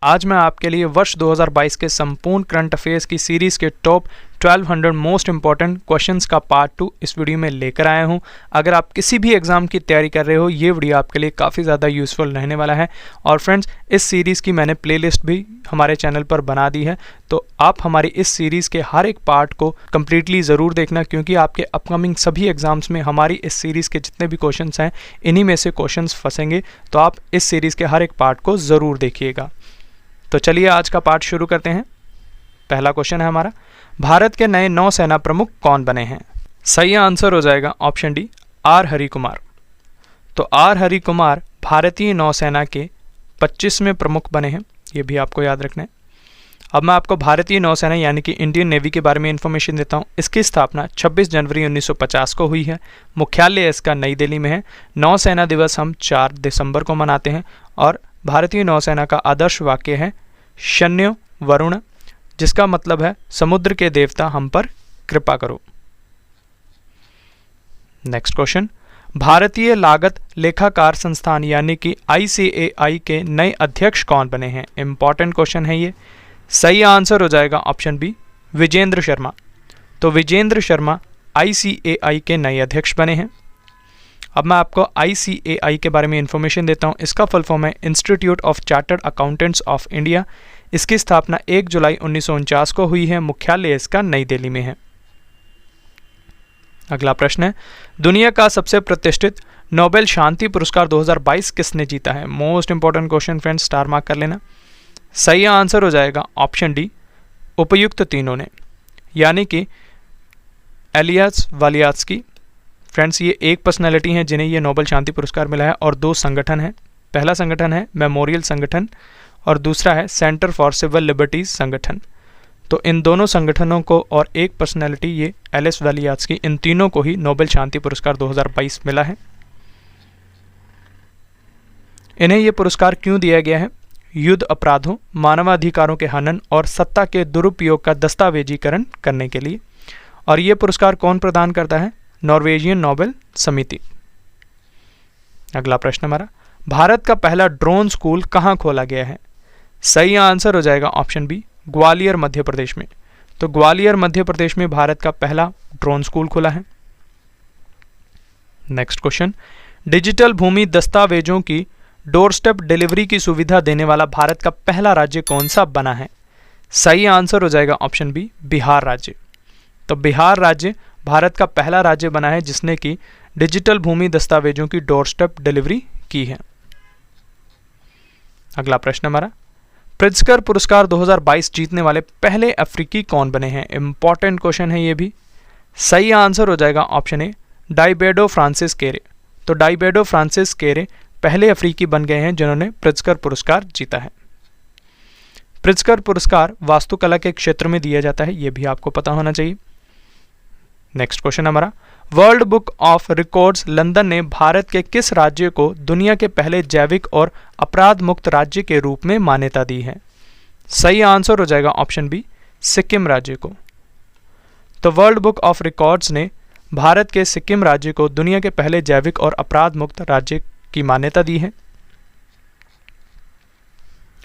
आज मैं आपके लिए वर्ष 2022 के संपूर्ण करंट अफेयर्स की सीरीज़ के टॉप 1200 मोस्ट इंपॉर्टेंट क्वेश्चंस का पार्ट 2 इस वीडियो में लेकर आया हूं। अगर आप किसी भी एग्जाम की तैयारी कर रहे हो, ये वीडियो आपके लिए काफ़ी ज़्यादा यूज़फुल रहने वाला है। और फ्रेंड्स, इस सीरीज़ की मैंने प्लेलिस्ट भी हमारे चैनल पर बना दी है, तो आप हमारी इस सीरीज़ के हर एक पार्ट को कम्प्लीटली ज़रूर देखना, क्योंकि आपके अपकमिंग सभी एग्जाम्स में हमारी इस सीरीज़ के जितने भी क्वेश्चंस हैं, इन्हीं में से क्वेश्चंस फंसेंगे। तो आप इस सीरीज़ के हर एक पार्ट को ज़रूर देखिएगा। तो चलिए आज का पार्ट शुरू करते हैं। पहला क्वेश्चन है हमारा, भारत के नए नौसेना प्रमुख कौन बने हैं? सही आंसर हो जाएगा option D, R Hari Kumar. तो आर हरि कुमार भारतीय नौसेना के 25वें प्रमुख बने हैं, ये भी आपको याद रखना है। अब मैं आपको भारतीय नौसेना यानी कि इंडियन नेवी के बारे में इंफॉर्मेशन देता हूँ। इसकी स्थापना 26 जनवरी 1950 को हुई है। मुख्यालय इसका नई दिल्ली में है। नौसेना दिवस हम 4 दिसंबर को मनाते हैं। और भारतीय नौसेना का आदर्श वाक्य है शन्यो वरुण, जिसका मतलब है समुद्र के देवता हम पर कृपा करो। नेक्स्ट क्वेश्चन, भारतीय लागत लेखाकार संस्थान यानी कि ICAI के नए अध्यक्ष कौन बने हैं? इंपॉर्टेंट क्वेश्चन है ये। सही आंसर हो जाएगा ऑप्शन बी, विजेंद्र शर्मा। तो विजेंद्र शर्मा ICAI के नए अध्यक्ष बने हैं। अब मैं आपको ICAI के बारे में इंफॉर्मेशन देता हूं। इसका फुल फॉर्म है institute of chartered accountants of India. इसकी स्थापना 1 जुलाई 1949 को हुई है। मुख्यालय इसका नई दिल्ली में है। अगला प्रश्न है, दुनिया का सबसे प्रतिष्ठित नोबेल शांति पुरस्कार 2022 किसने जीता है? Most important question friends, star mark कर लेना। सही आंसर हो जाएगा ऑप्शन डी, उपयुक्त तीनों ने, यानी कि एलियास वालियात्स्की। फ्रेंड्स, ये एक पर्सनैलिटी हैं जिन्हें ये नोबेल शांति पुरस्कार मिला है, और 2 संगठन हैं। पहला संगठन है मेमोरियल संगठन और दूसरा है सेंटर फॉर सिविल लिबर्टीज संगठन। तो इन दोनों संगठनों को और एक पर्सनैलिटी ये एलिस वालियात्स्की, इन तीनों को ही नोबेल शांति पुरस्कार 2022 मिला है। इन्हें ये पुरस्कार क्यों दिया गया है? युद्ध अपराधों, मानवाधिकारों के हनन और सत्ता के दुरुपयोग का दस्तावेजीकरण करने के लिए। और ये पुरस्कार कौन प्रदान करता है? नॉर्वेजियन नोबेल समिति। अगला प्रश्न हमारा, भारत का पहला ड्रोन स्कूल कहाँ खोला गया है? सही आंसर हो जाएगा ऑप्शन बी, ग्वालियर मध्य प्रदेश में। तो ग्वालियर मध्य प्रदेश में भारत का पहला ड्रोन स्कूल खुला है। नेक्स्ट क्वेश्चन, डिजिटल भूमि दस्तावेजों की डोर स्टेप डिलीवरी की सुविधा देने वाला भारत का पहला राज्य कौन सा बना है? सही आंसर हो जाएगा ऑप्शन बी, बिहार राज्य। तो बिहार राज्य भारत का पहला राज्य बना है जिसने कि डिजिटल भूमि दस्तावेजों की डोर स्टेप डिलीवरी की है। अगला प्रश्न हमारा, प्रिट्जकर पुरस्कार 2022 जीतने वाले पहले अफ्रीकी कौन बने हैं? इंपॉर्टेंट क्वेश्चन है ये भी। सही आंसर हो जाएगा ऑप्शन ए, डाइबेडो फ्रांसिस केरे। तो डाइबेडो फ्रांसिस केरे पहले अफ्रीकी बन गए हैं जिन्होंने प्रिट्जकर पुरस्कार जीता है। प्रिट्जकर पुरस्कार वास्तुकला के क्षेत्र में दिया जाता है, यह भी आपको पता होना चाहिए। नेक्स्ट क्वेश्चन हमारा, world book of records London ने भारत के किस राज्य को दुनिया के पहले जैविक और अपराध मुक्त राज्य के रूप में मान्यता दी है? सही आंसर हो जाएगा ऑप्शन बी, सिक्किम राज्य को। तो वर्ल्ड बुक ऑफ रिकॉर्ड्स ने भारत के सिक्किम राज्य को दुनिया के पहले जैविक और अपराध मुक्त राज्य की मान्यता दी है।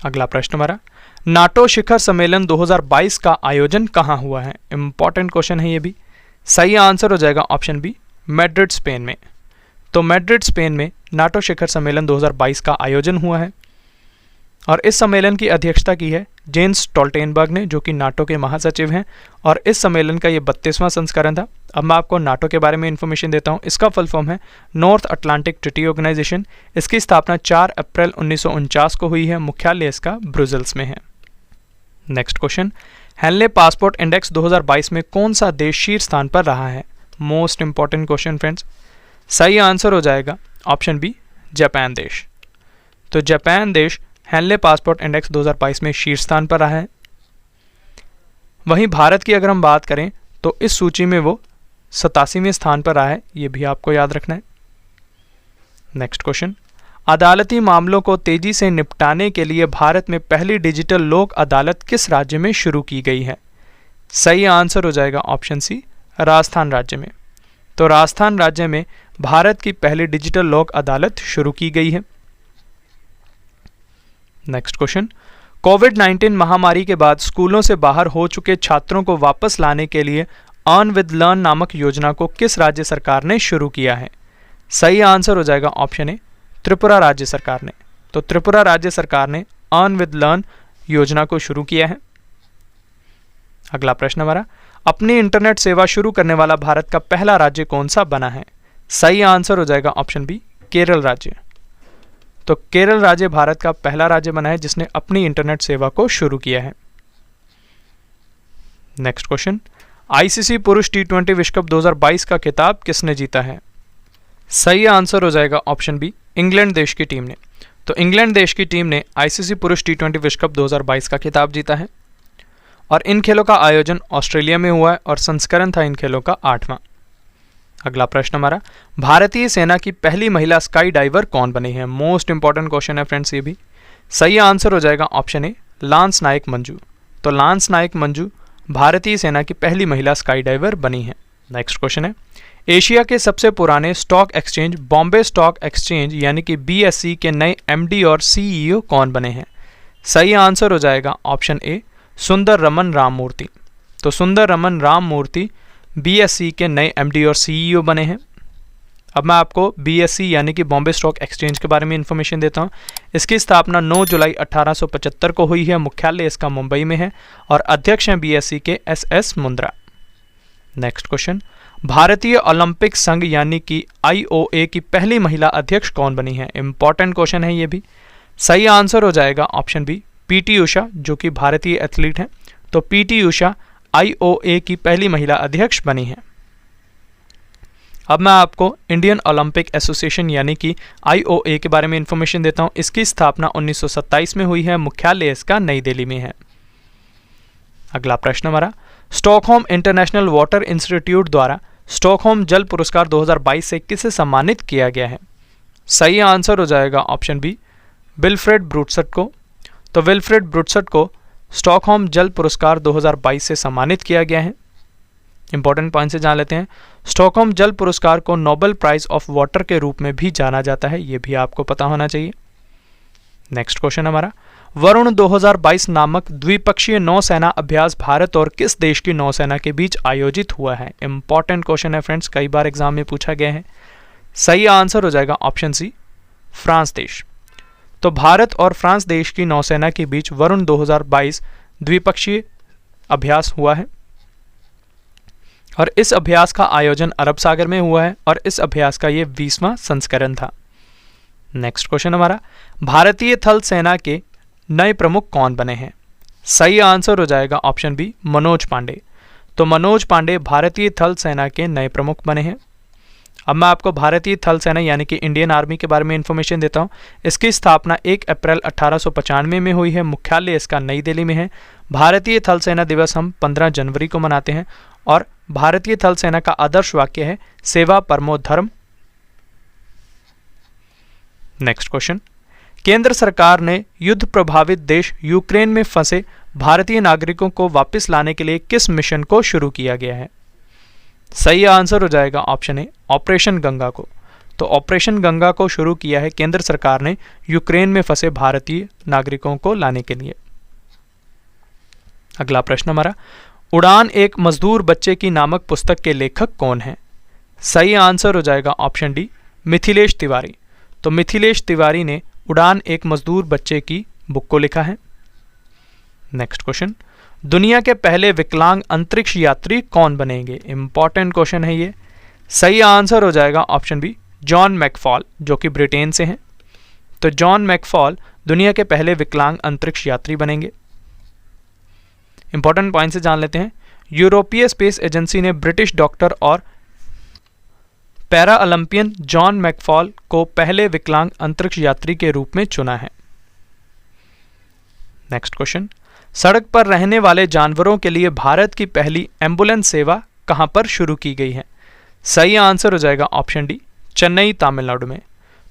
अगला प्रश्न हमारा, नाटो शिखर सम्मेलन 2022 का आयोजन कहां हुआ है? इंपॉर्टेंट क्वेश्चन है ये भी। सही आंसर हो जाएगा ऑप्शन बी, मैड्रिड स्पेन में। तो मैड्रिड स्पेन में नाटो शिखर सम्मेलन 2022 का आयोजन हुआ है। और इस सम्मेलन की अध्यक्षता की है जेन्स स्टोल्टेनबर्ग ने, जो कि नाटो के महासचिव हैं। और इस सम्मेलन का ये 32वां संस्करण था। अब मैं आपको नाटो के बारे में इंफॉर्मेशन देता हूँ। इसका फुल फॉर्म है नॉर्थ अटलांटिक ट्रीटी ऑर्गेनाइजेशन। इसकी स्थापना 4 अप्रैल 1949 को हुई है। मुख्यालय इसका ब्रुसेल्स में है। Next question, Henley passport index 2022 में कौन सा देश शीर्ष स्थान पर रहा है? Most important question friends. सही आंसर हो जाएगा ऑप्शन बी, जापान देश। तो जापान देश हेनले पासपोर्ट इंडेक्स 2022 में शीर्ष स्थान पर रहा है। वहीं भारत की अगर हम बात करें तो इस सूची में वो 87वें स्थान पर रहा है, ये भी आपको याद रखना है। नेक्स्ट क्वेश्चन, अदालती मामलों को तेजी से निपटाने के लिए भारत में पहली डिजिटल लोक अदालत किस राज्य में शुरू की गई है? सही आंसर हो जाएगा ऑप्शन सी, राजस्थान राज्य में। तो राजस्थान राज्य में भारत की पहली डिजिटल लोक अदालत शुरू की गई है। नेक्स्ट क्वेश्चन, कोविड-19 महामारी के बाद स्कूलों से बाहर हो चुके छात्रों को वापस लाने के लिए अर्न विद लर्न नामक योजना को किस राज्य सरकार ने शुरू किया है? सही आंसर हो जाएगा ऑप्शन ए, त्रिपुरा राज्य सरकार ने। तो त्रिपुरा राज्य सरकार ने अर्न विद लर्न योजना को शुरू किया है। अगला प्रश्न हमारा, अपनी इंटरनेट सेवा शुरू करने वाला भारत का पहला राज्य कौन सा बना है? सही आंसर हो जाएगा ऑप्शन बी, केरल राज्य। तो केरल राज्य भारत का पहला राज्य बना है जिसने अपनी इंटरनेट सेवा को शुरू किया है। नेक्स्ट क्वेश्चन, आईसीसी पुरुष टी20 विश्व कप 2022 का खिताब किसने जीता है? सही आंसर हो जाएगा ऑप्शन बी, इंग्लैंड देश की टीम ने। तो इंग्लैंड देश की टीम ने आईसीसी पुरुष टी20 विश्व कप 2022 का खिताब जीता है और इन खेलों का आयोजन ऑस्ट्रेलिया में हुआ है और संस्करण था इन खेलों का 8वां। अगला प्रश्न हमारा, भारतीय सेना की पहली महिला स्काई डाइवर कौन बनी है? मोस्ट इंपॉर्टेंट क्वेश्चन है फ्रेंड्स ये भी। सही आंसर हो जाएगा ऑप्शन ए, लांस नायक मंजू। तो लांस नायक मंजू भारतीय सेना की पहली महिला स्काई डाइवर बनी है। नेक्स्ट क्वेश्चन है, एशिया के सबसे पुराने stock exchange Bombay stock exchange यानी कि बीएसई के नए एमडी और सीईओ कौन बने हैं? सही आंसर हो जाएगा ऑप्शन ए, सुंदर रमन राममूर्ति। तो सुंदर रमन राममूर्ति बीएसई के नए एमडी और सीईओ बने हैं। अब मैं आपको बीएसई यानी कि बॉम्बे स्टॉक एक्सचेंज के बारे में इंफॉर्मेशन देता हूं। इसकी स्थापना 9 जुलाई 1875 को हुई है। मुख्यालय इसका मुंबई में है और अध्यक्ष हैं बीएसई के एस मुंद्रा। नेक्स्ट क्वेश्चन, भारतीय ओलंपिक संघ यानी कि आईओए की पहली महिला अध्यक्ष कौन बनी है? इंपॉर्टेंट क्वेश्चन है ये भी। सही आंसर हो जाएगा ऑप्शन बी, पीटी उषा, जो कि भारतीय एथलीट हैं। तो पीटी उषा आईओए की पहली महिला अध्यक्ष बनी है। अब मैं आपको इंडियन ओलंपिक एसोसिएशन यानी कि आईओए के बारे में इंफॉर्मेशन देता हूं। इसकी स्थापना 1927 में हुई है। मुख्यालय इसका नई दिल्ली में है। अगला प्रश्न हमारा, स्टॉकहोम इंटरनेशनल वाटर इंस्टीट्यूट द्वारा स्टॉकहोम जल पुरस्कार 2022 से किसे सम्मानित किया गया है? सही आंसर हो जाएगा ऑप्शन बी, विल्फ्रेड ब्रूटसट को। तो विल्फ्रेड ब्रूटसट को स्टॉकहोम जल पुरस्कार 2022 से सम्मानित किया गया है। इंपॉर्टेंट पॉइंट से जान लेते हैं। स्टॉकहोम जल पुरस्कार को नोबेल प्राइज ऑफ वाटर के रूप में भी जाना जाता है, ये भी आपको पता होना चाहिए। नेक्स्ट क्वेश्चन हमारा, वरुण 2022 नामक द्विपक्षीय नौसेना अभ्यास भारत और किस देश की नौसेना के बीच आयोजित हुआ है? इंपॉर्टेंट क्वेश्चन है फ्रेंड्स, कई बार एग्जाम में पूछा गया है। सही आंसर हो जाएगा ऑप्शन सी, फ्रांस देश। तो भारत और फ्रांस देश की नौसेना के बीच वरुण 2022 द्विपक्षीय अभ्यास हुआ है और इस अभ्यास का आयोजन अरब सागर में हुआ है और इस अभ्यास का ये 20वां संस्करण था। नेक्स्ट क्वेश्चन हमारा, भारतीय थल सेना के नए प्रमुख कौन बने हैं? सही आंसर हो जाएगा ऑप्शन बी, मनोज पांडे। तो मनोज पांडे भारतीय थल सेना के नए प्रमुख बने हैं। अब मैं आपको भारतीय थल सेना यानी कि इंडियन आर्मी के बारे में इंफॉर्मेशन देता हूं। इसकी स्थापना 1 अप्रैल 1895 में हुई है। मुख्यालय इसका नई दिल्ली में है। भारतीय थल सेना दिवस हम 15 जनवरी को मनाते हैं और भारतीय थल सेना का आदर्श वाक्य है, सेवा परमो धर्म। नेक्स्ट क्वेश्चन, केंद्र सरकार ने युद्ध प्रभावित देश यूक्रेन में फंसे भारतीय नागरिकों को वापस लाने के लिए किस मिशन को शुरू किया गया है? सही आंसर हो जाएगा ऑप्शन ए, ऑपरेशन गंगा को। तो ऑपरेशन गंगा को शुरू किया है केंद्र सरकार ने यूक्रेन में फंसे भारतीय नागरिकों को लाने के लिए। अगला प्रश्न हमारा, उड़ान एक मजदूर बच्चे की नामक पुस्तक के लेखक कौन है? सही आंसर हो जाएगा ऑप्शन डी, मिथिलेश तिवारी। तो मिथिलेश तिवारी ने उड़ान एक मजदूर बच्चे की बुक को लिखा है। नेक्स्ट क्वेश्चन, दुनिया के पहले विकलांग अंतरिक्ष यात्री कौन बनेंगे? इंपॉर्टेंट क्वेश्चन है ये। सही आंसर हो जाएगा ऑप्शन बी, जॉन मैकफॉल, जो कि ब्रिटेन से हैं। तो जॉन मैकफॉल दुनिया के पहले विकलांग अंतरिक्ष यात्री बनेंगे। इंपॉर्टेंट पॉइंट से जान लेते हैं। यूरोपीय स्पेस एजेंसी ने ब्रिटिश डॉक्टर और पैरा ओलंपियन जॉन मैकफॉल को पहले विकलांग अंतरिक्ष यात्री के रूप में चुना है। नेक्स्ट क्वेश्चन, सड़क पर रहने वाले जानवरों के लिए भारत की पहली एम्बुलेंस सेवा कहां पर शुरू की गई है? सही आंसर हो जाएगा ऑप्शन डी, चेन्नई तमिलनाडु में।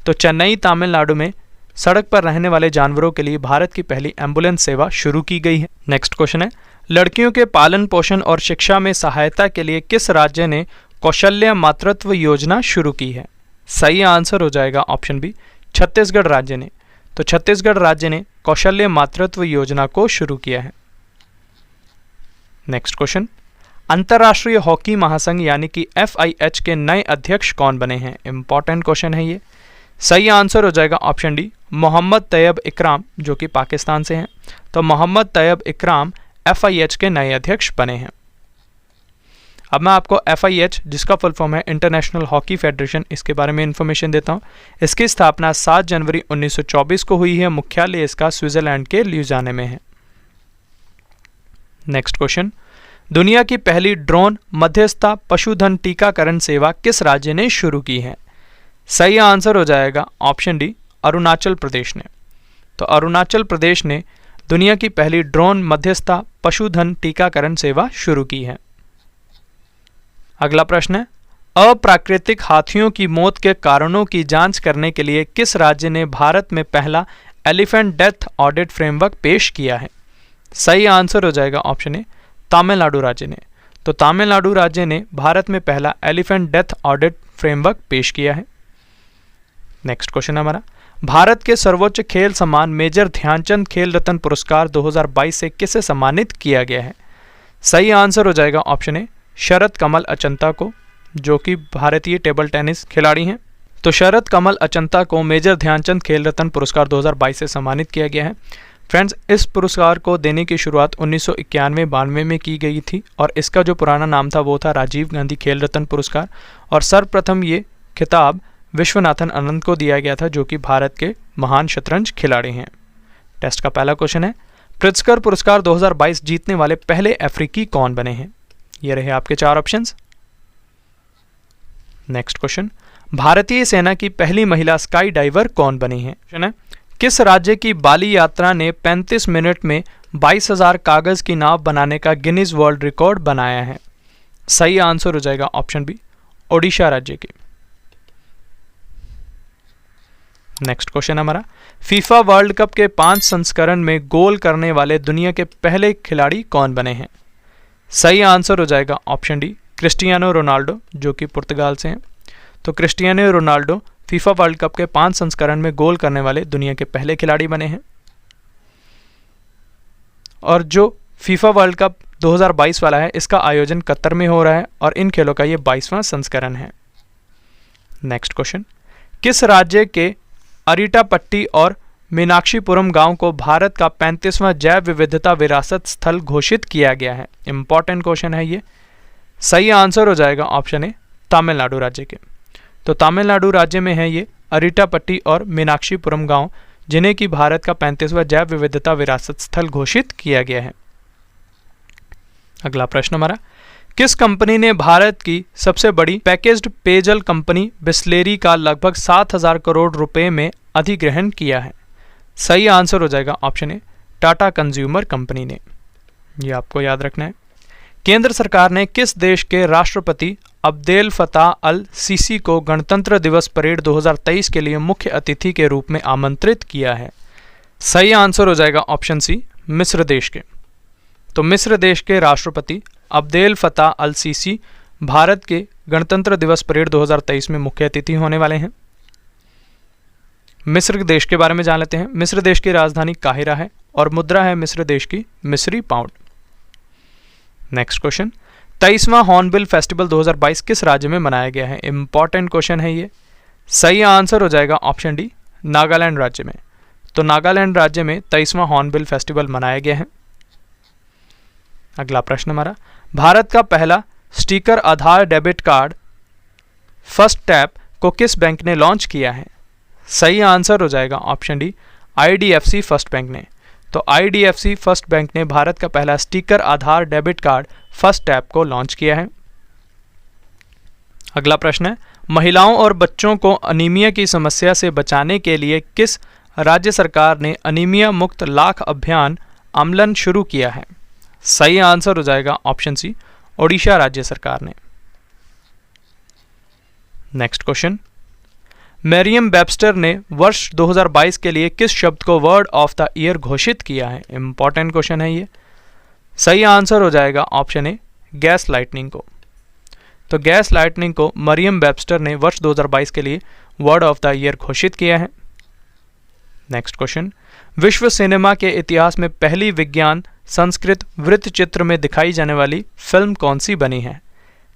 तो चेन्नई तमिलनाडु में सड़क पर रहने वाले जानवरों के लिए भारत की पहली एम्बुलेंस सेवा शुरू की गई है। नेक्स्ट क्वेश्चन है, लड़कियों के पालन पोषण और शिक्षा में सहायता के लिए किस राज्य ने कौशल्य मातृत्व योजना शुरू की है? सही आंसर हो जाएगा ऑप्शन बी, छत्तीसगढ़ राज्य ने। तो छत्तीसगढ़ राज्य ने कौशल्य मातृत्व योजना को शुरू किया है? नेक्स्ट क्वेश्चन, अंतर्राष्ट्रीय हॉकी महासंघ यानी कि FIH के नए अध्यक्ष कौन बने हैं? इंपॉर्टेंट क्वेश्चन है ये। सही आंसर हो जाएगा ऑप्शन डी, मोहम्मद तैयब इकराम, जो कि पाकिस्तान से हैं। तो मोहम्मद तैयब इकराम FIH के नए अध्यक्ष बने हैं। अब मैं आपको FIH, जिसका फुल फॉर्म है इंटरनेशनल हॉकी फेडरेशन, इसके बारे में इंफॉर्मेशन देता हूँ। इसकी स्थापना 7 जनवरी 1924 को हुई है। मुख्यालय इसका स्विट्जरलैंड के ल्यूजाने में है। नेक्स्ट क्वेश्चन, दुनिया की पहली ड्रोन मध्यस्थता पशुधन टीकाकरण सेवा किस राज्य ने शुरू की है? सही आंसर हो जाएगा ऑप्शन डी, अरुणाचल प्रदेश ने। तो अरुणाचल प्रदेश ने दुनिया की पहली ड्रोन मध्यस्थता पशुधन टीकाकरण सेवा शुरू की है। अगला प्रश्न है, अप्राकृतिक हाथियों की मौत के कारणों की जांच करने के लिए किस राज्य ने भारत में पहला एलिफेंट डेथ ऑडिट फ्रेमवर्क पेश किया है? सही आंसर हो जाएगा ऑप्शन ए, तमिलनाडु राज्य ने। तो तमिलनाडु राज्य ने भारत में पहला एलिफेंट डेथ ऑडिट फ्रेमवर्क पेश किया है। नेक्स्ट क्वेश्चन हमारा, भारत के सर्वोच्च खेल सम्मान मेजर ध्यानचंद खेल रत्न पुरस्कार 2022 से किसे सम्मानित किया गया है? सही आंसर हो जाएगा ऑप्शन ए, शरद कमल अचंता को, जो कि भारतीय टेबल टेनिस खिलाड़ी हैं। तो शरद कमल अचंता को मेजर ध्यानचंद खेल रत्न पुरस्कार 2022 से सम्मानित किया गया है। फ्रेंड्स, इस पुरस्कार को देने की शुरुआत 1991-92 में की गई थी और इसका जो पुराना नाम था वो था राजीव गांधी खेल रत्न पुरस्कार। और सर्वप्रथम ये खिताब विश्वनाथन आनंद को दिया गया था, जो कि भारत के महान शतरंज खिलाड़ी हैं। टेस्ट का पहला क्वेश्चन है, प्रित्जकर पुरस्कार 2022 जीतने वाले पहले अफ्रीकी कौन बने हैं? ये रहे आपके 4 ऑप्शंस। नेक्स्ट क्वेश्चन, भारतीय सेना की पहली महिला स्काई डाइवर कौन बनी है? क्वेश्चन है, किस राज्य की बाली यात्रा ने 35 मिनट में 22,000 कागज की नाव बनाने का गिनीज वर्ल्ड रिकॉर्ड बनाया है? सही आंसर हो जाएगा ऑप्शन बी, ओडिशा राज्य की। नेक्स्ट क्वेश्चन हमारा, फीफा वर्ल्ड कप के 5 संस्करण में गोल करने वाले दुनिया के पहले खिलाड़ी कौन बने हैं? सही आंसर हो जाएगा ऑप्शन डी, क्रिस्टियानो रोनाल्डो, जो कि पुर्तगाल से हैं। तो Cristiano Ronaldo FIFA world cup के 5 संस्करण में गोल करने वाले दुनिया के पहले खिलाड़ी बने हैं। और जो फीफा वर्ल्ड कप 2022 वाला है, इसका आयोजन कतर में हो रहा है और इन खेलों का ये 22वां संस्करण है। नेक्स्ट क्वेश्चन, किस राज्य के अरिटापट्टी और मीनाक्षीपुरम गांव को भारत का 35वां जैव विविधता विरासत स्थल घोषित किया गया है? इंपॉर्टेंट क्वेश्चन है ये। सही आंसर हो जाएगा ऑप्शन ए, तमिलनाडु राज्य के। तो तमिलनाडु राज्य में है ये अरिटापट्टी और मीनाक्षीपुरम गांव, जिन्हें कि भारत का 35वां जैव विविधता विरासत स्थल घोषित किया गया है। अगला प्रश्न हमारा, किस कंपनी ने भारत की सबसे बड़ी पैकेज्ड पेयजल कंपनी बिस्लेरी का लगभग 7,000 करोड़ रुपए में अधिग्रहण किया है? सही आंसर हो जाएगा ऑप्शन ए, टाटा कंज्यूमर कंपनी ने। ये आपको याद रखना है। केंद्र सरकार ने किस देश के राष्ट्रपति अब्देल फताह अल सीसी को गणतंत्र दिवस परेड 2023 के लिए मुख्य अतिथि के रूप में आमंत्रित किया है? सही आंसर हो जाएगा ऑप्शन सी, मिस्र देश के। तो मिस्र देश के राष्ट्रपति अब्देल फताह अल सीसी भारत के गणतंत्र दिवस परेड 2023 में मुख्य अतिथि होने वाले हैं। मिस्र देश के बारे में जान लेते हैं। मिस्र देश की राजधानी काहिरा है और मुद्रा है मिस्र देश की मिस्री पाउंड। नेक्स्ट क्वेश्चन, 23वां हॉर्नबिल फेस्टिवल 2022 किस राज्य में मनाया गया है? इंपॉर्टेंट क्वेश्चन है ये। सही आंसर हो जाएगा ऑप्शन डी, नागालैंड राज्य में। तो नागालैंड राज्य में 23वां हॉर्नबिल फेस्टिवल मनाया गया है। अगला प्रश्न हमारा, भारत का पहला स्टिकर आधार डेबिट कार्ड फर्स्ट टैप को किस बैंक ने लॉन्च किया है? सही आंसर हो जाएगा option D, IDFC first bank ने। तो IDFC फर्स्ट बैंक ने भारत का पहला स्टिकर आधार डेबिट कार्ड फर्स्ट टैप को लॉन्च किया है। अगला प्रश्न है, महिलाओं और बच्चों को अनीमिया की समस्या से बचाने के लिए किस राज्य सरकार ने अनीमिया मुक्त लाख अभियान अमलन शुरू किया है? सही आंसर हो जाएगा ऑप्शन सी, ओडिशा राज्य सरकार ने। नेक्स्ट क्वेश्चन, मैरियम वेबस्टर ने वर्ष 2022 के लिए किस शब्द को वर्ड ऑफ द ईयर घोषित किया है? इंपॉर्टेंट क्वेश्चन है ये। सही आंसर हो जाएगा ऑप्शन ए, गैस लाइटनिंग को। तो गैस लाइटनिंग को मरियम वेबस्टर ने वर्ष 2022 के लिए वर्ड ऑफ द ईयर घोषित किया है। नेक्स्ट क्वेश्चन, विश्व सिनेमा के इतिहास में पहली विज्ञान संस्कृत वृत्त चित्र में दिखाई जाने वाली फिल्म कौन सी बनी है?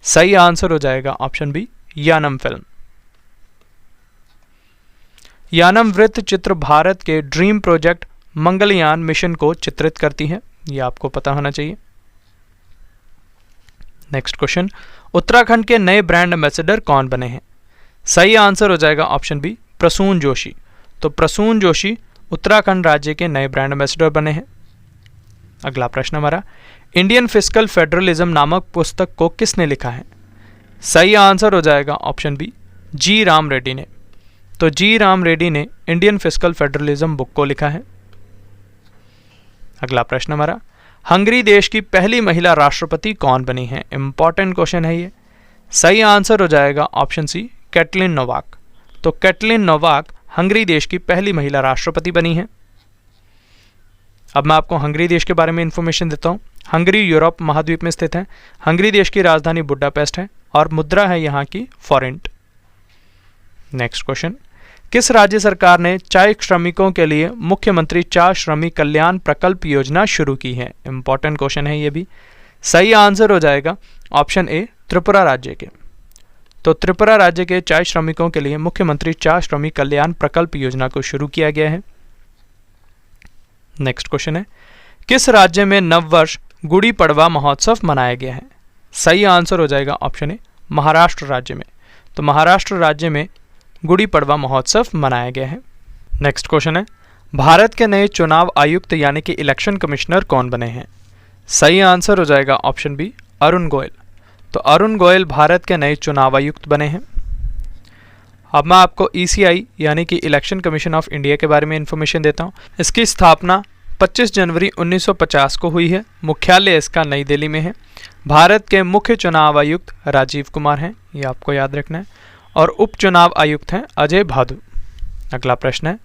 सही आंसर हो जाएगा option B, Yanam film. Yanam वृत्त चित्र भारत के ड्रीम प्रोजेक्ट मंगलयान मिशन को चित्रित करती है, यह आपको पता होना चाहिए। नेक्स्ट क्वेश्चन, उत्तराखंड के नए ब्रांड एम्बेसडर कौन बने हैं? सही आंसर हो जाएगा ऑप्शन बी, प्रसून जोशी। तो प्रसून जोशी उत्तराखंड राज्य के नए ब्रांड एम्बेसडर बने हैं। अगला प्रश्न हमारा, इंडियन फिस्कल फेडरलिज्म नामक पुस्तक को किसने लिखा है? सही आंसर हो जाएगा ऑप्शन बी, जी राम रेड्डी ने। तो जी राम रेड्डी ने इंडियन फिस्कल फेडरलिज्म बुक को लिखा है। अगला प्रश्न हमारा, हंगरी देश की पहली महिला राष्ट्रपति कौन बनी है? इंपॉर्टेंट क्वेश्चन है ये। सही आंसर हो जाएगा ऑप्शन सी, कैटलिन नोवाक। तो कैटलिन नोवाक हंगरी देश की पहली महिला राष्ट्रपति बनी है। अब मैं आपको हंगरी देश के बारे में इंफॉर्मेशन देता हूँ। हंगरी यूरोप महाद्वीप में स्थित है। हंगरी देश की राजधानी बुडापेस्ट है और मुद्रा है यहाँ की फॉरेंट। नेक्स्ट क्वेश्चन, किस राज्य सरकार ने चाय श्रमिकों के लिए मुख्यमंत्री चाय श्रमिक कल्याण प्रकल्प योजना शुरू की है? इंपॉर्टेंट क्वेश्चन है ये भी। सही आंसर हो जाएगा ऑप्शन ए, त्रिपुरा राज्य के। तो त्रिपुरा राज्य के चाय श्रमिकों के लिए मुख्यमंत्री चाय श्रमिक कल्याण प्रकल्प योजना को शुरू किया गया है। नेक्स्ट क्वेश्चन है, किस राज्य में नववर्ष गुड़ी पड़वा महोत्सव मनाया गया है? सही आंसर हो जाएगा ऑप्शन ए, महाराष्ट्र राज्य में। तो महाराष्ट्र राज्य में गुड़ी पड़वा महोत्सव मनाया गया है। नेक्स्ट क्वेश्चन है, भारत के नए चुनाव आयुक्त यानी कि इलेक्शन कमिश्नर कौन बने हैं? सही आंसर हो जाएगा ऑप्शन बी, अरुण गोयल। तो अरुण गोयल भारत के नए चुनाव आयुक्त बने हैं। अब मैं आपको ईसीआई यानी कि इलेक्शन कमीशन ऑफ इंडिया के बारे में इंफॉर्मेशन देता हूँ। इसकी स्थापना 25 जनवरी 1950 को हुई है। मुख्यालय इसका नई दिल्ली में है। भारत के मुख्य चुनाव आयुक्त राजीव कुमार हैं, ये आपको याद रखना है, और उप चुनाव आयुक्त हैं अजय भादु। अगला प्रश्न है,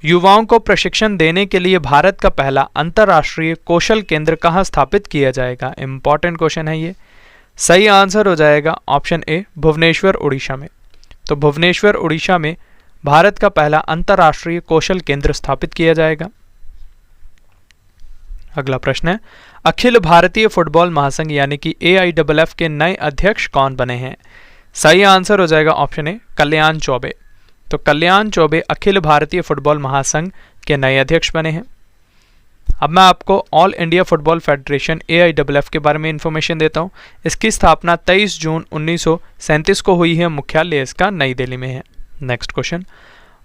युवाओं को प्रशिक्षण देने के लिए भारत का पहला अंतर्राष्ट्रीय कौशल केंद्र कहाँ स्थापित किया जाएगा? इंपॉर्टेंट क्वेश्चन है ये। सही आंसर हो जाएगा ऑप्शन ए, भुवनेश्वर उड़ीसा में। तो भुवनेश्वर उड़ीसा में भारत का पहला अंतर्राष्ट्रीय कौशल केंद्र स्थापित किया जाएगा। अगला प्रश्न है, अखिल भारतीय फुटबॉल महासंघ यानी कि AIFF के नए अध्यक्ष कौन बने हैं? सही आंसर हो जाएगा ऑप्शन ए, कल्याण चौबे। तो कल्याण चौबे अखिल भारतीय फुटबॉल महासंघ के नए अध्यक्ष बने हैं। अब मैं आपको all India football federation AIFF के बारे में इंफॉर्मेशन देता हूँ। इसकी स्थापना 23 जून 1937 को हुई है। मुख्यालय इसका नई दिल्ली में है। नेक्स्ट क्वेश्चन,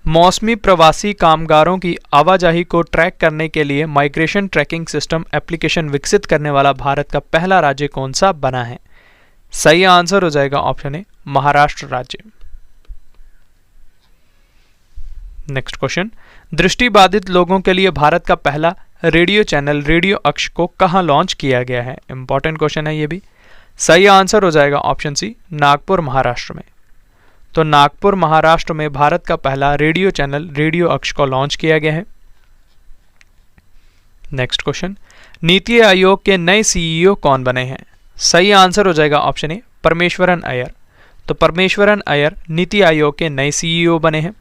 मौसमी प्रवासी कामगारों की आवाजाही को ट्रैक करने के लिए माइग्रेशन ट्रैकिंग सिस्टम एप्लीकेशन विकसित करने वाला भारत का पहला राज्य कौन सा बना है? सही आंसर हो जाएगा ऑप्शन ए, महाराष्ट्र राज्य। नेक्स्ट क्वेश्चन, दृष्टिबाधित लोगों के लिए भारत का पहला रेडियो चैनल रेडियो अक्ष को कहां लॉन्च किया गया है? इंपॉर्टेंट क्वेश्चन है ये भी। सही आंसर हो जाएगा ऑप्शन सी, नागपुर महाराष्ट्र में। तो नागपुर महाराष्ट्र में भारत का पहला रेडियो चैनल रेडियो अक्ष को लॉन्च किया गया है। नेक्स्ट क्वेश्चन, नीति आयोग के नए CEO कौन बने हैं? सही आंसर हो जाएगा ऑप्शन ए, परमेश्वरन अय्यर। तो परमेश्वरन अय्यर नीति आयोग के नए CEO बने हैं।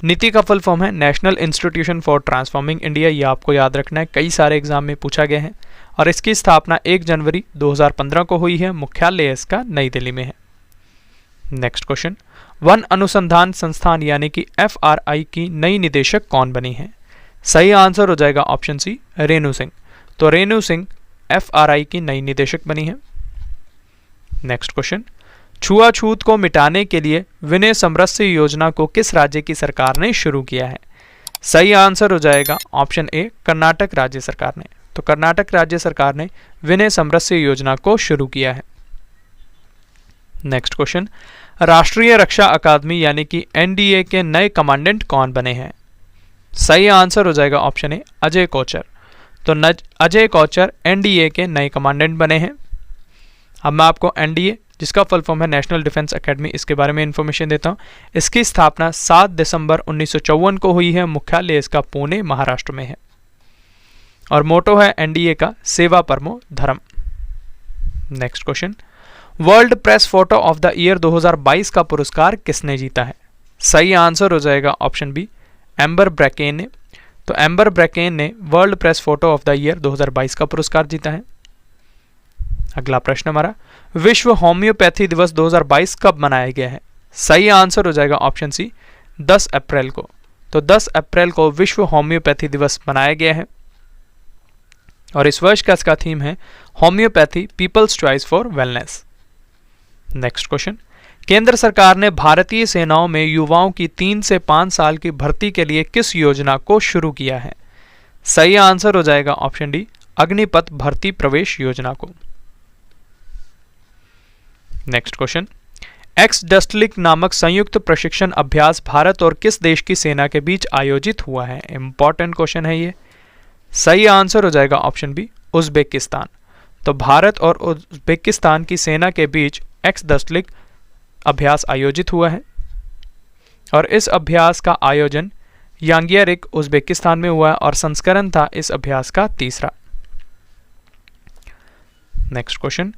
नीति का फुल फॉर्म है national institution for transforming India. ये आपको याद रखना है, कई सारे एग्जाम में पूछा गया है। और इसकी स्थापना 1 जनवरी 2015 को हुई है। मुख्यालय इसका नई दिल्ली में है। नेक्स्ट क्वेश्चन, वन अनुसंधान संस्थान यानी कि FRI की नई निदेशक कौन बनी है? सही आंसर हो जाएगा ऑप्शन सी, रेणु सिंह। तो रेणु सिंह FRI की नई निदेशक बनी है। नेक्स्ट क्वेश्चन, छुआछूत को मिटाने के लिए विनय समरस्य योजना को किस राज्य की सरकार ने शुरू किया है? सही आंसर हो जाएगा ऑप्शन ए, कर्नाटक राज्य सरकार ने। तो कर्नाटक राज्य सरकार ने विनय समरस्य योजना को शुरू किया है। नेक्स्ट क्वेश्चन, राष्ट्रीय रक्षा अकादमी यानी कि NDA के नए कमांडेंट कौन बने हैं? सही आंसर हो जाएगा ऑप्शन ए, अजय कोचर। तो अजय कोचर NDA के नए कमांडेंट बने हैं। अब मैं आपको NDA जिसका फुल फॉर्म है नेशनल डिफेंस एकेडमी, इसके बारे में इंफॉर्मेशन देता हूँ। इसकी स्थापना 7 दिसंबर 1954 को हुई है। मुख्यालय इसका पुणे महाराष्ट्र में है। और मोटो है NDA का, सेवा परमो धर्म। Next question, world press photo of the year 2022 का पुरस्कार किसने जीता है? सही आंसर हो जाएगा ऑप्शन बी, एम्बर ब्रैकेन ने। तो एम्बर ब्रैकेन ने world press photo of the year 2022 का पुरस्कार जीता है। अगला प्रश्न हमारा, विश्व होम्योपैथी दिवस 2022 कब मनाया गया है? सही आंसर हो जाएगा ऑप्शन सी, 10 अप्रैल को। तो 10 अप्रैल को विश्व होम्योपैथी दिवस मनाया गया है और इस वर्ष का इसका थीम है homeopathy people's choice for wellness. Next question, केंद्र सरकार ने भारतीय सेनाओं में युवाओं की 3 से 5 साल की भर्ती के लिए किस योजना को शुरू किया है? सही आंसर हो जाएगा ऑप्शन डी, अग्निपथ भर्ती प्रवेश योजना को। नेक्स्ट क्वेश्चन, एक्स-डस्टलिक नामक संयुक्त प्रशिक्षण अभ्यास भारत और किस देश की सेना के बीच आयोजित हुआ है? इंपॉर्टेंट क्वेश्चन है ये। सही आंसर हो जाएगा ऑप्शन बी, उज्बेकिस्तान। तो भारत और उज्बेकिस्तान की सेना के बीच एक्स-डस्टलिक अभ्यास आयोजित हुआ है और इस अभ्यास का आयोजन यांगियारिक उज्बेकिस्तान में हुआ है और संस्करण था इस अभ्यास का 3रा। Next question,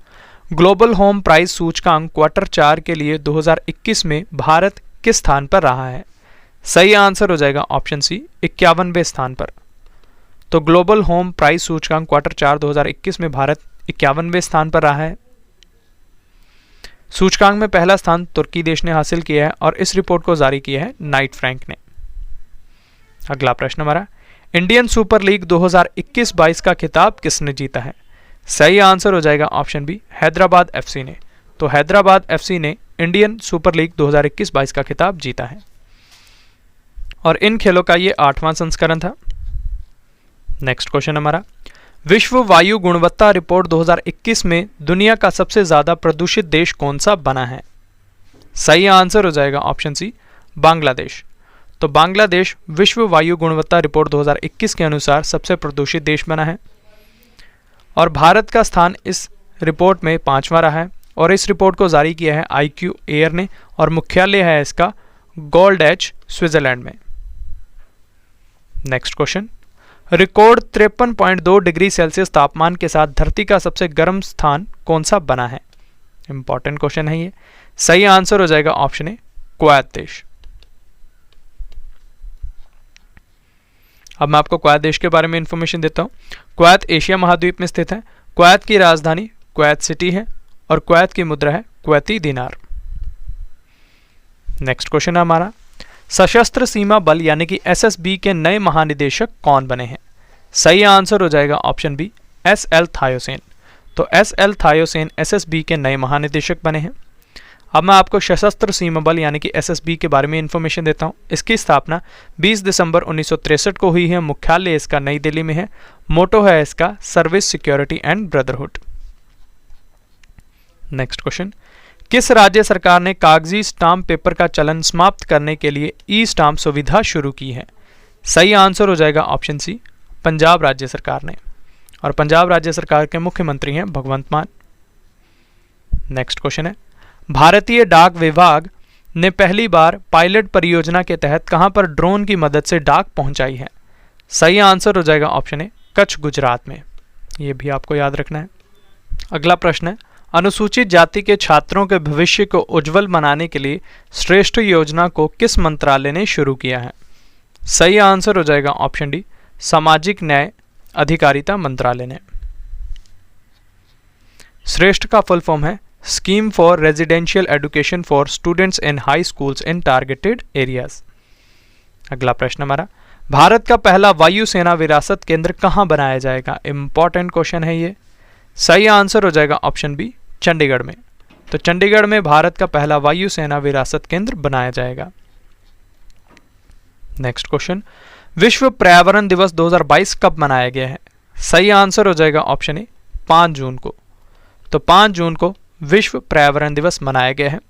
global home price सूचकांक क्वार्टर 4 के लिए 2021 में भारत किस स्थान पर रहा है? सही आंसर हो जाएगा ऑप्शन सी, 51वें स्थान पर। तो ग्लोबल होम प्राइस सूचकांक क्वार्टर 4 2021 में भारत 51वें स्थान पर रहा है। सूचकांक में पहला स्थान तुर्की देश ने हासिल किया है और इस रिपोर्ट को जारी किया है नाइट फ्रैंक ने। अगला प्रश्न हमारा, इंडियन सुपर लीग 2021-22 का खिताब किसने जीता है? सही आंसर हो जाएगा ऑप्शन बी, हैदराबाद एफसी ने। तो हैदराबाद एफसी ने इंडियन सुपर लीग 2021-22 का खिताब जीता है और इन खेलों का ये 8वां संस्करण था। नेक्स्ट क्वेश्चन हमारा, विश्व वायु गुणवत्ता रिपोर्ट 2021 में दुनिया का सबसे ज्यादा प्रदूषित देश कौन सा बना है? सही आंसर हो जाएगा ऑप्शन सी, बांग्लादेश। तो बांग्लादेश विश्व वायु गुणवत्ता रिपोर्ट 2021 के अनुसार सबसे प्रदूषित देश बना है और भारत का स्थान इस रिपोर्ट में 5वां रहा है और इस रिपोर्ट को जारी किया है IQ एयर ने और मुख्यालय है इसका गोल्डेच, स्विट्जरलैंड में। Next question, record 53.2 degree Celsius तापमान के साथ धरती का सबसे गर्म स्थान कौन सा बना है? इंपॉर्टेंट क्वेश्चन है ये। सही आंसर हो जाएगा ऑप्शन ए, कुवैत देश। अब मैं आपको कुवैत देश के बारे में इंफॉर्मेशन देता हूं। कुवैत एशिया महाद्वीप में स्थित है। कुवैत की राजधानी कुवैत सिटी है और कुवैत की मुद्रा है कुवैती दिनार। नेक्स्ट क्वेश्चन है हमारा, सशस्त्र सीमा बल यानी कि SSB के नए महानिदेशक कौन बने हैं? सही आंसर हो जाएगा ऑप्शन बी, SL थायोसेन। तो SL थायोसेन SSB के नए महानिदेशक बने हैं। अब मैं आपको सशस्त्र सीमा बल यानी कि SSB के बारे में इंफॉर्मेशन देता हूं। इसकी स्थापना 20 दिसंबर 1963 को हुई है। मुख्यालय इसका नई दिल्ली में है। मोटो है इसका service, security and brotherhood. Next question, किस राज्य सरकार ने कागजी स्टाम्प पेपर का चलन समाप्त करने के लिए ई स्टाम्प सुविधा शुरू की है? सही आंसर हो जाएगा ऑप्शन सी, पंजाब राज्य सरकार ने और पंजाब राज्य सरकार के मुख्यमंत्री हैं भगवंत मान। नेक्स्ट क्वेश्चन है, भारतीय डाक विभाग ने पहली बार पायलट परियोजना के तहत कहां पर ड्रोन की मदद से डाक पहुंचाई है? सही आंसर हो जाएगा ऑप्शन ए, कच्छ, गुजरात में। यह भी आपको याद रखना है। अगला प्रश्न है, अनुसूचित जाति के छात्रों के भविष्य को उज्जवल बनाने के लिए श्रेष्ठ योजना को किस मंत्रालय ने शुरू किया है? सही आंसर हो जाएगा ऑप्शन डी, सामाजिक न्याय अधिकारिता मंत्रालय ने। श्रेष्ठ का फुल फॉर्म है scheme for residential education for students in high schools in targeted areas. अगला प्रश्न हमारा, भारत का पहला वायुसेना विरासत केंद्र कहां बनाया जाएगा? इंपॉर्टेंट क्वेश्चन है ये। सही आंसर हो जाएगा ऑप्शन बी, चंडीगढ़ में। तो चंडीगढ़ में भारत का पहला वायुसेना विरासत केंद्र बनाया जाएगा। नेक्स्ट क्वेश्चन, विश्व पर्यावरण दिवस 2022 कब मनाया गया है? सही आंसर हो जाएगा ऑप्शन ए, 5 जून को। तो 5 जून को विश्व पर्यावरण दिवस मनाया गया है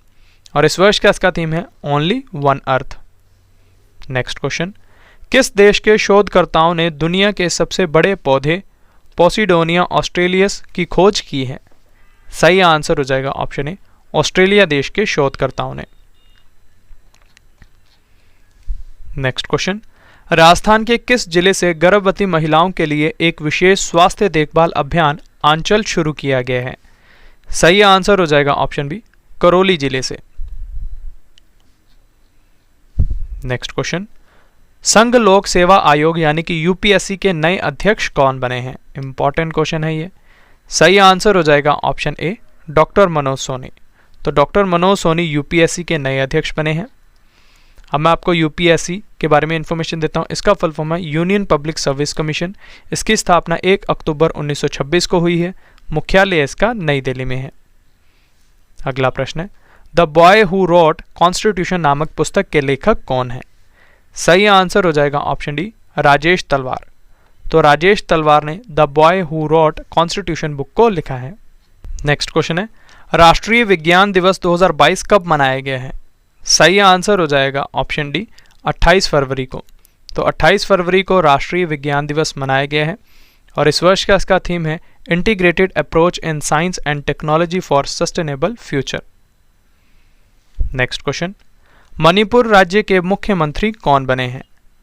और इस वर्ष का इसका थीम है only one earth. Next question, किस देश के शोधकर्ताओं ने दुनिया के सबसे बड़े पौधे पोसिडोनिया ऑस्ट्रेलियस की खोज की है? सही आंसर हो जाएगा ऑप्शन ए, ऑस्ट्रेलिया देश के शोधकर्ताओं ने। नेक्स्ट क्वेश्चन, राजस्थान के किस जिले से गर्भवती महिलाओं के लिए एक विशेष स्वास्थ्य देखभाल अभियान आंचल शुरू किया गया है? सही आंसर हो जाएगा ऑप्शन बी, करौली जिले से। नेक्स्ट क्वेश्चन, संघ लोक सेवा आयोग यानी कि यूपीएससी के नए अध्यक्ष कौन बने हैं? इंपॉर्टेंट क्वेश्चन है ये। सही आंसर हो जाएगा option A, doctor Manoj Soni. तो डॉक्टर मनोज सोनी यूपीएससी के नए अध्यक्ष बने हैं। अब मैं आपको यूपीएससी के बारे में इंफॉर्मेशन देता हूँ। इसका फुल फॉर्म है यूनियन पब्लिक सर्विस कमीशन। इसकी स्थापना 1 अक्टूबर 1926 को हुई है। मुख्यालय इसका नई दिल्ली में है। अगला प्रश्न है, the boy who wrote constitution नामक पुस्तक के लेखक कौन है? सही आंसर हो जाएगा ऑप्शन डी, राजेश तलवार। तो राजेश तलवार ने the boy who wrote constitution book को लिखा है। नेक्स्ट क्वेश्चन है, राष्ट्रीय विज्ञान दिवस 2022 कब मनाया गया है? सही आंसर हो जाएगा ऑप्शन डी, 28 फरवरी को। तो 28 फरवरी को राष्ट्रीय विज्ञान दिवस मनाया गया है और इस वर्ष का इसका थीम है integrated approach in science and technology for sustainable future. Next question, Manipur राज्य के मुख्यमंत्री कौन बने हैं?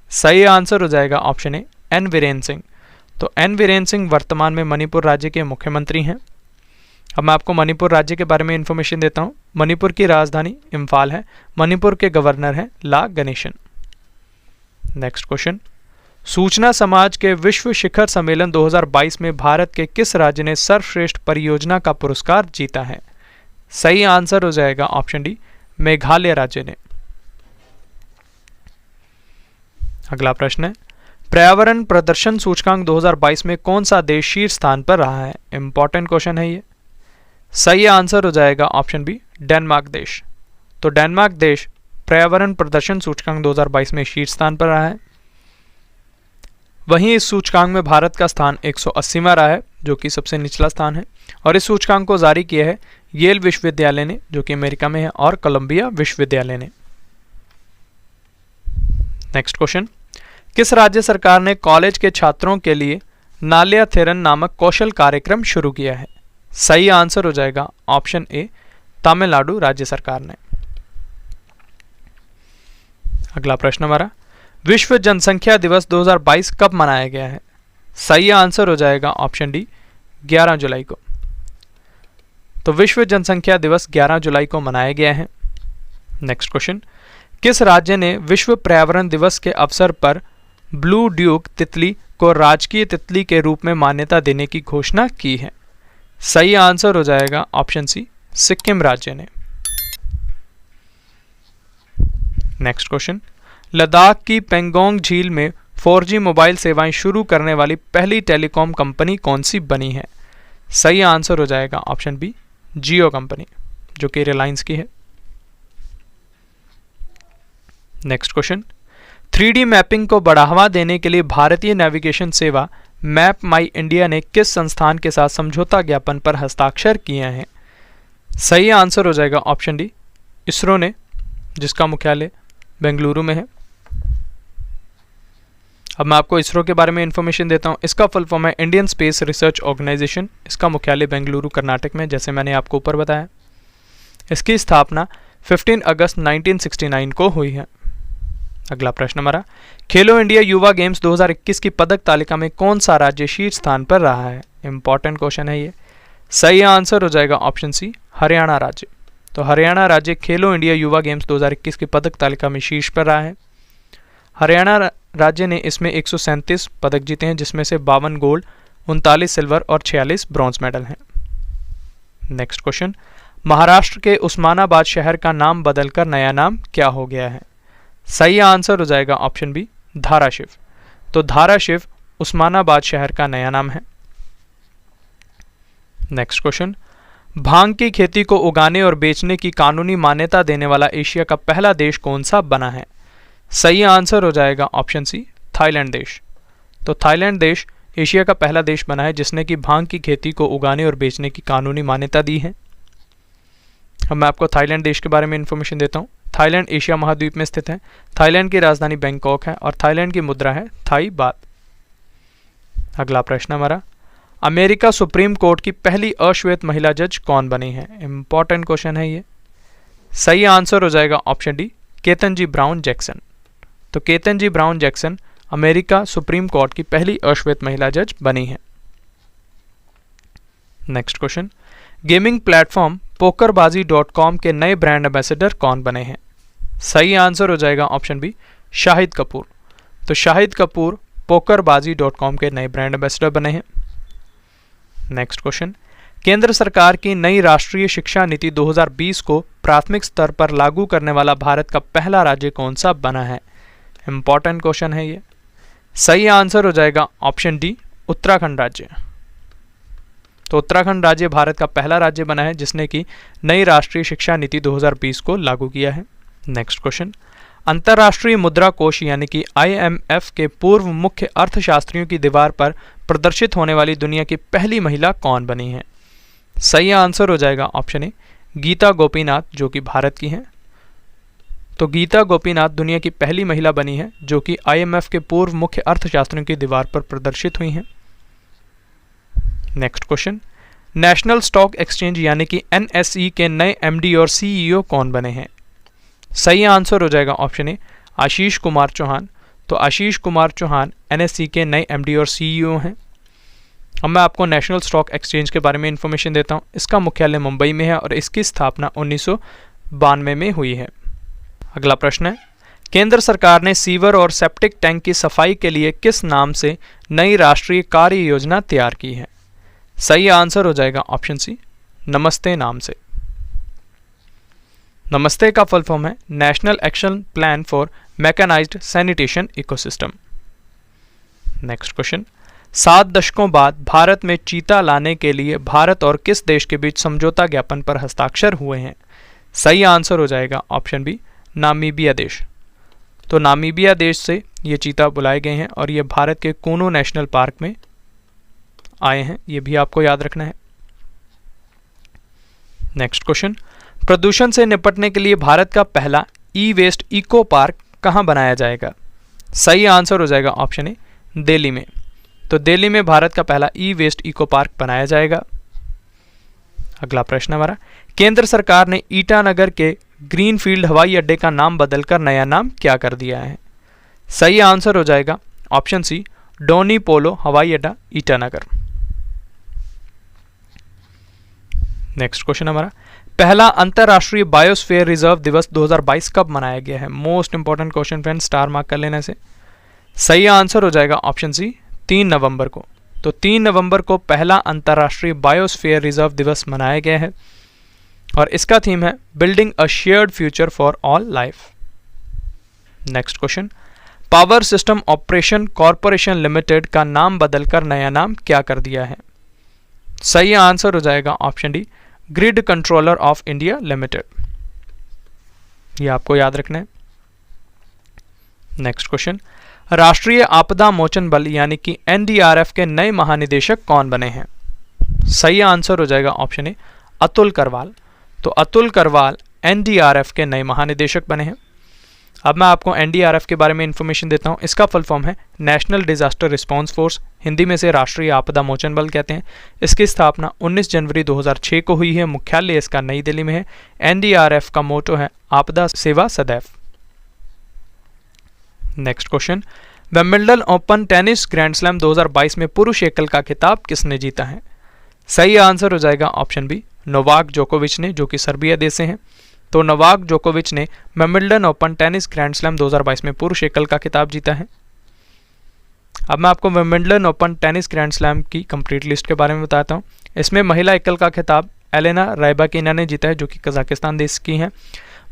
सही आंसर हो जाएगा option A, N Biren Singh. तो एन वीरेन सिंह वर्तमान में मणिपुर राज्य के मुख्यमंत्री हैं। अब मैं आपको मणिपुर राज्य के बारे में इंफॉर्मेशन देता हूं। मणिपुर की राजधानी इम्फाल है। मणिपुर के गवर्नर हैं ला गणेशन। नेक्स्ट क्वेश्चन, सूचना समाज के विश्व शिखर सम्मेलन 2022 में भारत के किस राज्य ने सर्वश्रेष्ठ परियोजना का पुरस्कार जीता है? सही आंसर हो जाएगा ऑप्शन डी, मेघालय राज्य ने। अगला प्रश्न है, पर्यावरण प्रदर्शन सूचकांक 2022 में कौन सा देश शीर्ष स्थान पर रहा है? इंपॉर्टेंट क्वेश्चन है ये। सही आंसर हो जाएगा ऑप्शन बी, डेनमार्क देश। तो डेनमार्क देश पर्यावरण प्रदर्शन सूचकांक 2022 में शीर्ष स्थान पर रहा है। वहीं इस सूचकांक में भारत का स्थान 180वां रहा है, जो कि सबसे निचला स्थान है। और इस सूचकांक को जारी किया है येल विश्वविद्यालय ने, जो कि अमेरिका में है, और कोलंबिया विश्वविद्यालय ने। नेक्स्ट क्वेश्चन, किस राज्य सरकार ने कॉलेज के छात्रों के लिए नाल्याथेरन नामक कौशल कार्यक्रम शुरू किया है? सही आंसर हो जाएगा ऑप्शन ए, तमिलनाडु राज्य सरकार ने। अगला प्रश्न हमारा, विश्व जनसंख्या दिवस 2022 कब मनाया गया है? सही आंसर हो जाएगा ऑप्शन डी, 11 जुलाई को। तो विश्व जनसंख्या दिवस 11 जुलाई को मनाया गया है। नेक्स्ट क्वेश्चन, किस राज्य ने विश्व पर्यावरण दिवस के अवसर पर ब्लू ड्यूक तितली को राजकीय तितली के रूप में मान्यता देने की घोषणा की है? सही आंसर हो जाएगा ऑप्शन सी, सिक्किम राज्य ने। नेक्स्ट क्वेश्चन, लद्दाख की पेंगोंग झील में 4G मोबाइल सेवाएं शुरू करने वाली पहली टेलीकॉम कंपनी कौन सी बनी है? सही आंसर हो जाएगा ऑप्शन बी, जियो कंपनी, जो कि रिलायंस की है। नेक्स्ट क्वेश्चन, 3D मैपिंग को बढ़ावा देने के लिए भारतीय नेविगेशन सेवा मैप माई इंडिया ने किस संस्थान के साथ समझौता ज्ञापन पर हस्ताक्षर किए हैं? सही आंसर हो जाएगा ऑप्शन डी, इसरो ने, जिसका मुख्यालय बेंगलुरु में है। अब मैं आपको इसरो के बारे में इंफॉर्मेशन देता हूं। इसका फुल फॉर्म है इंडियन स्पेस रिसर्च ऑर्गेनाइजेशन। इसका मुख्यालय बेंगलुरु कर्नाटक में, जैसे मैंने आपको ऊपर बताया। इसकी स्थापना 15 अगस्त 1969 को हुई है। अगला प्रश्न हमारा, खेलो इंडिया युवा गेम्स 2021 की पदक तालिका में कौन सा राज्य शीर्ष स्थान पर रहा है? इंपॉर्टेंट क्वेश्चन है ये। सही आंसर हो जाएगा ऑप्शन सी, हरियाणा राज्य। तो हरियाणा राज्य खेलो इंडिया युवा गेम्स 2021 की पदक तालिका में शीर्ष पर रहा है। हरियाणा राज्य ने इसमें 137 पदक जीते हैं, जिसमें से 52 गोल्ड, 39 सिल्वर और 46 ब्रॉन्ज मेडल हैं। नेक्स्ट क्वेश्चन, महाराष्ट्र के उस्मानाबाद शहर का नाम बदलकर नया नाम क्या हो गया है? सही आंसर हो जाएगा ऑप्शन बी, धाराशिव। तो धाराशिव उस्मानाबाद शहर का नया नाम है। नेक्स्ट क्वेश्चन, भांग की खेती को उगाने और बेचने की कानूनी मान्यता देने वाला एशिया का पहला देश कौन सा बना है? सही आंसर हो जाएगा ऑप्शन सी, थाईलैंड देश। तो थाईलैंड देश एशिया का पहला देश बना है जिसने कि भांग की खेती को उगाने और बेचने की कानूनी मान्यता दी है। अब मैं आपको थाईलैंड देश के बारे में इंफॉर्मेशन देता हूँ। थाईलैंड एशिया महाद्वीप में स्थित है। थाईलैंड की राजधानी बैंकॉक है और थाईलैंड की मुद्रा है थाई बात। अगला प्रश्न हमारा, अमेरिका सुप्रीम कोर्ट की पहली अश्वेत महिला जज कौन बनी है? इंपॉर्टेंट क्वेश्चन है ये। सही आंसर हो जाएगा option D, Ketanji Brown Jackson. तो Ketanji Brown Jackson America Supreme Court की पहली अश्वेत महिला जज बनी है। Next question, gaming platform pokerbazi.com के नए ब्रांड एम्बेसडर कौन बने हैं? सही आंसर हो जाएगा ऑप्शन बी, शाहिद कपूर। तो शाहिद कपूर pokerbazi.com के नए ब्रांड एम्बेसडर बने हैं। नेक्स्ट क्वेश्चन, केंद्र सरकार की नई राष्ट्रीय शिक्षा नीति 2020 को प्राथमिक स्तर पर लागू करने वाला भारत का पहला राज्य कौन सा बना है? इंपॉर्टेंट क्वेश्चन है ये। सही आंसर हो जाएगा ऑप्शन डी, उत्तराखंड राज्य। तो उत्तराखंड राज्य भारत का पहला राज्य बना है जिसने की नई राष्ट्रीय शिक्षा नीति 2020 को लागू किया है। नेक्स्ट क्वेश्चन, अंतर्राष्ट्रीय मुद्रा कोष यानी कि IMF के पूर्व मुख्य अर्थशास्त्रियों की दीवार पर प्रदर्शित होने वाली दुनिया की पहली महिला कौन बनी है? सही आंसर हो जाएगा ऑप्शन ए, गीता गोपीनाथ, जो कि भारत की हैं। तो गीता गोपीनाथ दुनिया की पहली महिला बनी है जो कि IMF के पूर्व मुख्य अर्थशास्त्रियों की दीवार पर प्रदर्शित हुई हैं। Next question, national stock exchange यानी कि NSE के नए MD और CEO कौन बने हैं? सही आंसर हो जाएगा ऑप्शन ए, आशीष कुमार चौहान। तो आशीष कुमार चौहान NSE के नए MD और CEO हैं। अब मैं आपको नेशनल स्टॉक एक्सचेंज के बारे में इंफॉर्मेशन देता हूं। इसका मुख्यालय मुंबई में है और इसकी स्थापना 1992 में हुई है। अगला प्रश्न है, केंद्र सरकार ने सीवर और सेप्टिक टैंक की सफाई के लिए किस नाम से नई राष्ट्रीय कार्य योजना तैयार की है? सही आंसर हो जाएगा ऑप्शन सी, नमस्ते नाम से। नमस्ते का फुल फॉर्म है national action plan for mechanised sanitation ecosystem. Next question, 7 दशकों बाद भारत में चीता लाने के लिए भारत और किस देश के बीच समझौता ज्ञापन पर हस्ताक्षर हुए हैं? सही आंसर हो जाएगा ऑप्शन बी, नामीबिया देश। तो नामीबिया देश से ये चीता बुलाए गए हैं और ये भारत के कूनो नेशनल पार्क में आए हैं, ये भी आपको याद रखना है। नेक्स्ट क्वेश्चन, प्रदूषण से निपटने के लिए भारत का पहला ई-वेस्ट इको पार्क कहां बनाया जाएगा? सही आंसर हो जाएगा ऑप्शन ए, दिल्ली में। तो दिल्ली में भारत का पहला ई-वेस्ट इको पार्क बनाया जाएगा। अगला प्रश्न हमारा, केंद्र सरकार ने ईटानगर के ग्रीनफील्ड हवाई अड्डे का नाम बदलकर नया नाम क्या कर दिया है? सही आंसर हो जाएगा ऑप्शन सी, डोनी पोलो हवाई अड्डा ईटानगर। नेक्स्ट क्वेश्चन हमारा, पहला अंतरराष्ट्रीय बायोस्फीयर रिजर्व दिवस 2022 कब मनाया गया है? Most important question friend, star mark कर लेने से। सही आंसर हो जाएगा ऑप्शन सी, 3 नवंबर को। तो 3 नवंबर को पहला अंतरराष्ट्रीय बायोस्फीयर रिजर्व दिवस मनाया गया है और इसका थीम है building a shared future for all life. Next question, power system operation corporation limited का नाम बदलकर नया नाम क्या कर दिया है? सही आंसर हो जाएगा option D, grid controller of India limited. ये आपको याद रखना है। नेक्स्ट क्वेश्चन, राष्ट्रीय आपदा मोचन बल यानी कि NDRF के नए महानिदेशक कौन बने हैं? सही आंसर हो जाएगा ऑप्शन ए, अतुल करवाल। तो अतुल करवाल NDRF के नए महानिदेशक बने हैं। अब मैं आपको NDRF के बारे में इंफॉर्मेशन देता हूं। इसका फुल फॉर्म है national disaster response force, Hindi में से राष्ट्रीय आपदा मोचन बल कहते हैं। इसकी स्थापना 19 जनवरी 2006 को हुई है। मुख्यालय इसका नई दिल्ली में है। NDRF का मोटो है आपदा सेवा सदैव। Next question, Wimbledon open tennis grand slam 2022 में पुरुष एकल का खिताब किसने जीता है? सही आंसर हो जाएगा ऑप्शन बी, नोवाक जोकोविच ने, जो कि सर्बिया देश से हैं। तो नोवाक जोकोविच ने Wimbledon open tennis grand slam 2022 में पुरुष एकल का खिताब जीता है। अब मैं आपको Wimbledon open tennis grand slam की कंप्लीट लिस्ट के बारे में बताता हूँ। इसमें महिला एकल का खिताब एलेना रायबाकिना ने जीता है, जो कि कजाकिस्तान देश की हैं।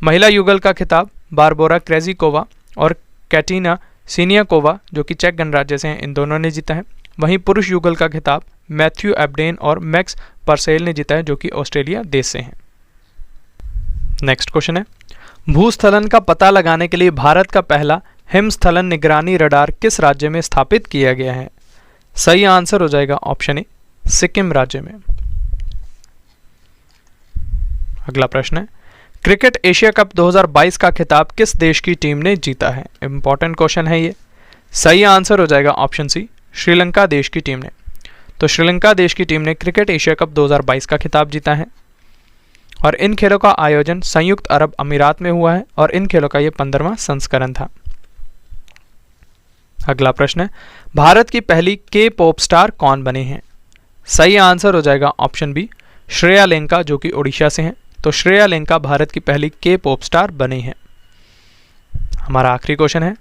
महिला युगल का खिताब बारबोरा क्रेजिकोवा और कैटिना सिनियाकोवा, जो कि चेक गणराज्य से हैं, इन दोनों ने जीता है। वहीं पुरुष युगल का खिताब मैथ्यू एब्डेन और मैक्स परसेल ने जीता है, जो कि ऑस्ट्रेलिया देश से हैं। नेक्स्ट क्वेश्चन है, भूस्खलन का पता लगाने के लिए भारत का पहला हिमस्खलन निगरानी रडार किस राज्य में स्थापित किया गया है? सही आंसर हो जाएगा ऑप्शन ए, सिक्किम राज्य में। अगला प्रश्न है, क्रिकेट एशिया कप 2022 का खिताब किस देश की टीम ने जीता है? इंपॉर्टेंट क्वेश्चन है ये। सही आंसर हो जाएगा ऑप्शन सी, श्रीलंका देश की टीम ने। तो श्रीलंका देश की टीम ने क्रिकेट एशिया कप 2022 का खिताब जीता है और इन खेलों का आयोजन संयुक्त अरब अमीरात में हुआ है और इन खेलों का ये 15वां संस्करण था। अगला प्रश्न है, भारत की पहली के पॉप स्टार कौन बने हैं? सही आंसर हो जाएगा ऑप्शन बी, श्रेया लेंका, जो कि ओडिशा से हैं। तो श्रेया लेंका भारत की पहली के पॉप स्टार बनी हैं। हमारा आखिरी क्वेश्चन है,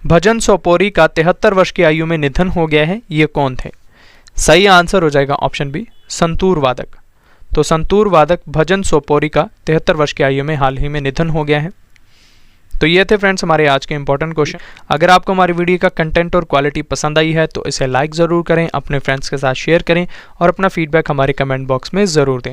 भजन सोपोरी का 73 वर्ष की आयु में निधन हो गया है, ये कौन थे? सही आंसर हो जाएगा ऑप्शन बी, संतूर वादक। तो संतूर वादक भजन सोपोरी का 73 वर्ष की आयु में हाल ही में निधन हो गया है। तो ये थे फ्रेंड्स हमारे आज के इंपॉर्टेंट क्वेश्चन। अगर आपको हमारी वीडियो का कंटेंट और क्वालिटी पसंद आई है तो इसे लाइक ज़रूर करें, अपने फ्रेंड्स के साथ शेयर करें और अपना फीडबैक हमारे कमेंट बॉक्स में ज़रूर दें।